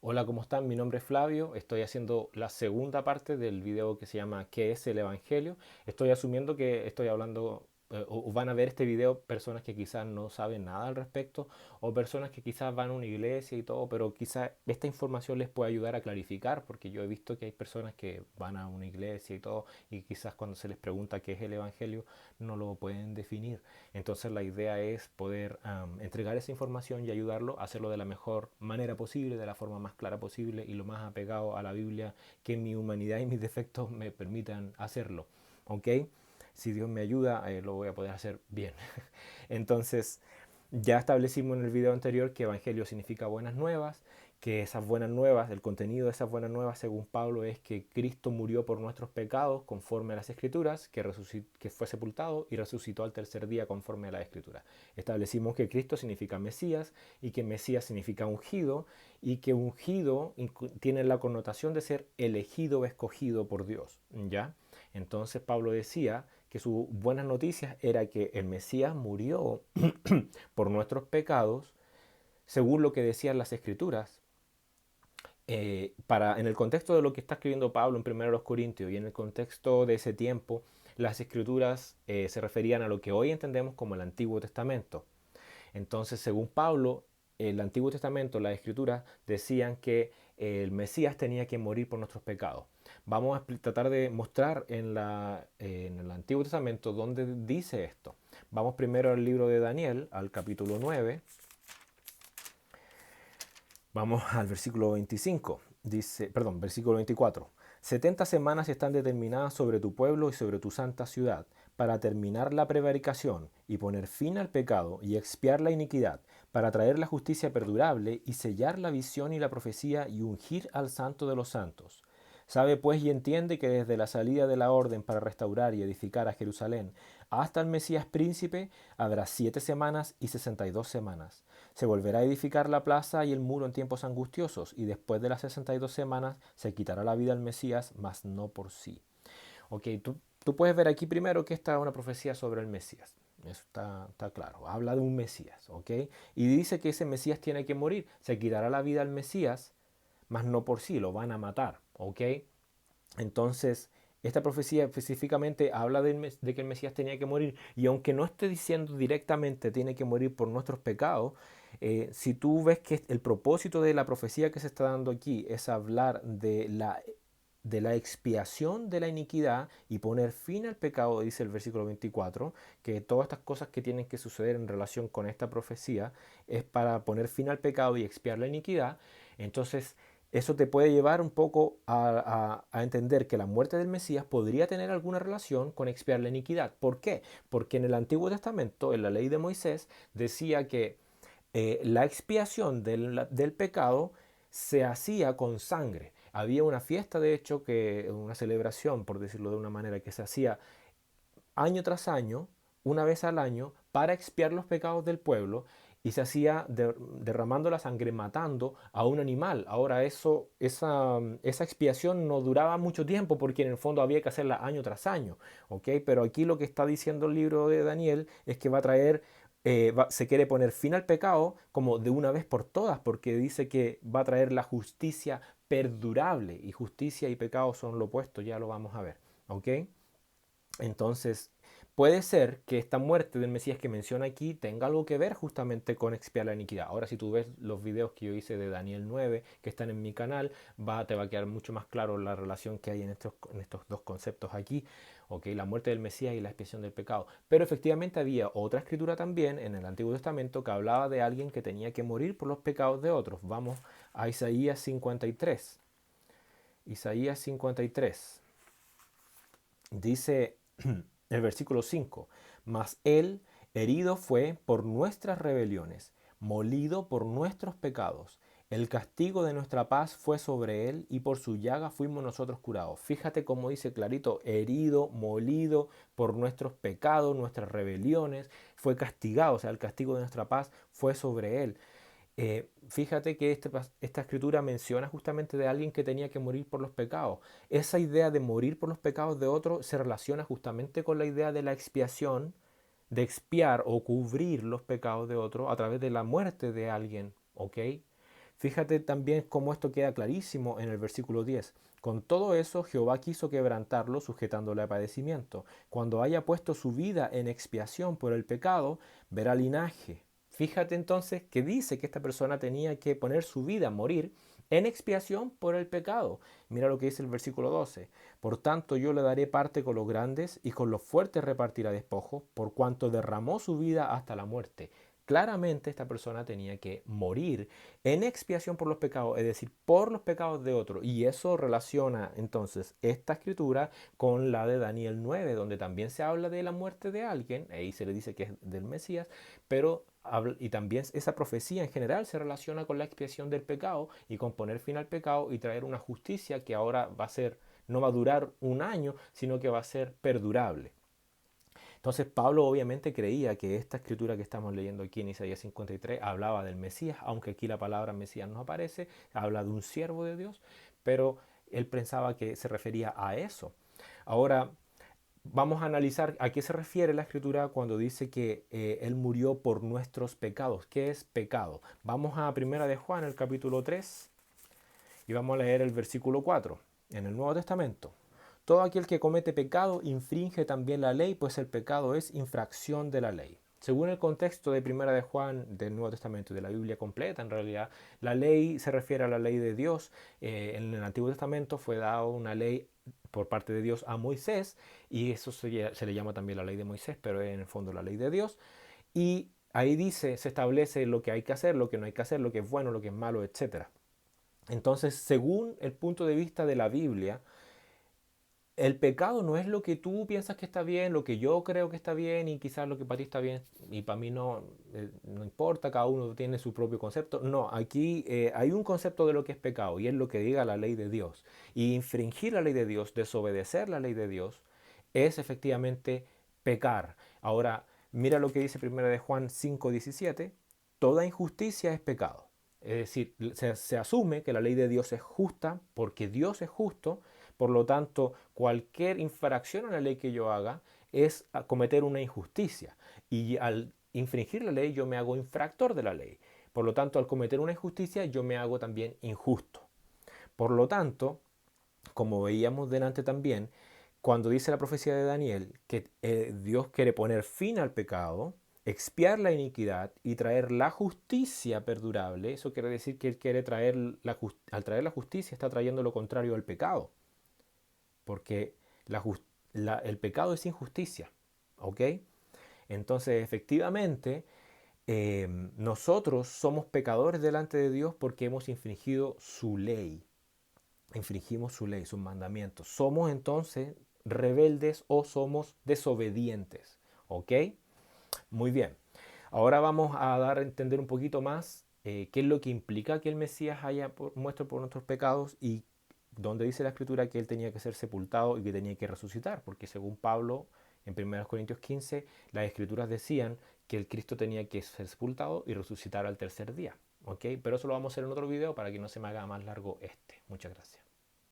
Hola, ¿cómo están? Mi nombre es Flavio. Estoy haciendo la segunda parte del video que se llama ¿Qué es el Evangelio? Estoy asumiendo que estoy hablando o van a ver este video personas que quizás no saben nada al respecto o personas que quizás van a una iglesia y todo, pero quizás esta información les puede ayudar a clarificar porque yo he visto que hay personas que van a una iglesia y todo y quizás cuando se les pregunta qué es el Evangelio no lo pueden definir. Entonces la idea es poder entregar esa información y ayudarlo a hacerlo de la mejor manera posible, de la forma más clara posible y lo más apegado a la Biblia que mi humanidad y mis defectos me permitan hacerlo. ¿Ok? Si Dios me ayuda, lo voy a poder hacer bien. Entonces, ya establecimos en el video anterior que Evangelio significa buenas nuevas, que esas buenas nuevas, el contenido de esas buenas nuevas según Pablo es que Cristo murió por nuestros pecados conforme a las Escrituras, que fue sepultado y resucitó al tercer día conforme a las Escrituras. Establecimos que Cristo significa Mesías y que Mesías significa ungido y que ungido tiene la connotación de ser elegido o escogido por Dios. ¿Ya? Entonces Pablo decía que su buenas noticias era que el Mesías murió por nuestros pecados, según lo que decían las Escrituras, en el contexto de lo que está escribiendo Pablo en 1 Corintios y en el contexto de ese tiempo, las Escrituras se referían a lo que hoy entendemos como el Antiguo Testamento. Entonces, según Pablo, el Antiguo Testamento, las Escrituras decían que el Mesías tenía que morir por nuestros pecados. Vamos a tratar de mostrar en el Antiguo Testamento dónde dice esto. Vamos primero al libro de Daniel, al capítulo 9. Vamos al versículo 25. Dice, perdón, versículo 24. 70 semanas están determinadas sobre tu pueblo y sobre tu santa ciudad, para terminar la prevaricación y poner fin al pecado y expiar la iniquidad, para traer la justicia perdurable y sellar la visión y la profecía y ungir al santo de los santos. Sabe pues y entiende que desde la salida de la orden para restaurar y edificar a Jerusalén hasta el Mesías príncipe habrá 7 semanas y 62 semanas. Se volverá a edificar la plaza y el muro en tiempos angustiosos, y después de las 62 semanas se quitará la vida al Mesías, mas no por sí. Ok, tú puedes ver aquí primero que esta es una profecía sobre el Mesías. Eso está claro. Habla de un Mesías, ¿ok? Y dice que ese Mesías tiene que morir. Se quitará la vida al Mesías, mas no por sí, lo van a matar, ¿ok? Entonces, esta profecía específicamente habla de que el Mesías tenía que morir. Y aunque no esté diciendo directamente tiene que morir por nuestros pecados, si tú ves que el propósito de la profecía que se está dando aquí es hablar de la expiación de la iniquidad y poner fin al pecado, dice el versículo 24, que todas estas cosas que tienen que suceder en relación con esta profecía es para poner fin al pecado y expiar la iniquidad. Entonces, eso te puede llevar un poco a entender que la muerte del Mesías podría tener alguna relación con expiar la iniquidad. ¿Por qué? Porque en el Antiguo Testamento, en la ley de Moisés, decía que la expiación del pecado se hacía con sangre. Había una fiesta, de hecho, una celebración, por decirlo de una manera, que se hacía año tras año, una vez al año, para expiar los pecados del pueblo y se hacía derramando la sangre, matando a un animal. Ahora esa expiación no duraba mucho tiempo porque en el fondo había que hacerla año tras año, ¿ok? Pero aquí lo que está diciendo el libro de Daniel es que va a traer, se quiere poner fin al pecado como de una vez por todas, porque dice que va a traer la justicia perdurable y justicia y pecado son lo opuesto, ya lo vamos a ver, ¿ok? Entonces, puede ser que esta muerte del Mesías que menciona aquí tenga algo que ver justamente con expiar la iniquidad. Ahora, si tú ves los videos que yo hice de Daniel 9, que están en mi canal, te va a quedar mucho más claro la relación que hay en estos dos conceptos aquí, ¿ok? La muerte del Mesías y la expiación del pecado. Pero efectivamente había otra escritura también en el Antiguo Testamento que hablaba de alguien que tenía que morir por los pecados de otros. Vamos a Isaías 53. Isaías 53. Dice el versículo 5, mas él herido fue por nuestras rebeliones, molido por nuestros pecados. El castigo de nuestra paz fue sobre él y por su llaga fuimos nosotros curados. Fíjate cómo dice clarito, herido, molido por nuestros pecados, nuestras rebeliones, fue castigado, o sea, el castigo de nuestra paz fue sobre él. Fíjate que esta escritura menciona justamente de alguien que tenía que morir por los pecados. Esa idea de morir por los pecados de otro se relaciona justamente con la idea de la expiación, de expiar o cubrir los pecados de otro a través de la muerte de alguien, ¿ok? Fíjate también cómo esto queda clarísimo en el versículo 10. Con todo eso, Jehová quiso quebrantarlo, sujetándole a padecimiento. Cuando haya puesto su vida en expiación por el pecado, verá linaje. Fíjate entonces que dice que esta persona tenía que poner su vida, morir, en expiación por el pecado. Mira lo que dice el versículo 12. Por tanto, yo le daré parte con los grandes y con los fuertes repartirá despojo, por cuanto derramó su vida hasta la muerte. Claramente esta persona tenía que morir en expiación por los pecados, es decir, por los pecados de otro. Y eso relaciona entonces esta escritura con la de Daniel 9, donde también se habla de la muerte de alguien, ahí se le dice que es del Mesías, pero y también esa profecía en general se relaciona con la expiación del pecado y con poner fin al pecado y traer una justicia que ahora va a ser, no va a durar un año, sino que va a ser perdurable. Entonces Pablo obviamente creía que esta escritura que estamos leyendo aquí en Isaías 53 hablaba del Mesías, aunque aquí la palabra Mesías no aparece, habla de un siervo de Dios, pero él pensaba que se refería a eso. Ahora vamos a analizar a qué se refiere la escritura cuando dice que él murió por nuestros pecados. ¿Qué es pecado? Vamos a Primera de Juan, el capítulo 3, y vamos a leer el versículo 4 en el Nuevo Testamento. Todo aquel que comete pecado infringe también la ley, pues el pecado es infracción de la ley. Según el contexto de Primera de Juan del Nuevo Testamento y de la Biblia completa, en realidad, la ley se refiere a la ley de Dios. En el Antiguo Testamento fue dada una ley por parte de Dios a Moisés, y eso se le llama también la ley de Moisés, pero es en el fondo la ley de Dios. Y ahí dice, se establece lo que hay que hacer, lo que no hay que hacer, lo que es bueno, lo que es malo, etc. Entonces, según el punto de vista de la Biblia, el pecado no es lo que tú piensas que está bien, lo que yo creo que está bien y quizás lo que para ti está bien y para mí no, no importa, cada uno tiene su propio concepto. No, aquí hay un concepto de lo que es pecado y es lo que diga la ley de Dios. Y infringir la ley de Dios, desobedecer la ley de Dios, es efectivamente pecar. Ahora, mira lo que dice 1 de Juan 5:17, toda injusticia es pecado. Es decir, se asume que la ley de Dios es justa porque Dios es justo. Por lo tanto, cualquier infracción a la ley que yo haga es cometer una injusticia. Y al infringir la ley, yo me hago infractor de la ley. Por lo tanto, al cometer una injusticia, yo me hago también injusto. Por lo tanto, como veíamos delante también, cuando dice la profecía de Daniel que Dios quiere poner fin al pecado, expiar la iniquidad y traer la justicia perdurable, eso quiere decir que Él quiere traer al traer la justicia está trayendo lo contrario al pecado, porque el pecado es injusticia, ¿ok? Entonces, efectivamente, nosotros somos pecadores delante de Dios porque hemos infringido su ley, infringimos su ley, sus mandamientos. Somos entonces rebeldes o somos desobedientes, ¿ok? Muy bien. Ahora vamos a dar a entender un poquito más qué es lo que implica que el Mesías haya muerto por nuestros pecados y donde dice la Escritura que él tenía que ser sepultado y que tenía que resucitar, porque según Pablo en 1 Corintios 15, las Escrituras decían que el Cristo tenía que ser sepultado y resucitar al tercer día. ¿Ok? Pero eso lo vamos a hacer en otro video para que no se me haga más largo este. Muchas gracias.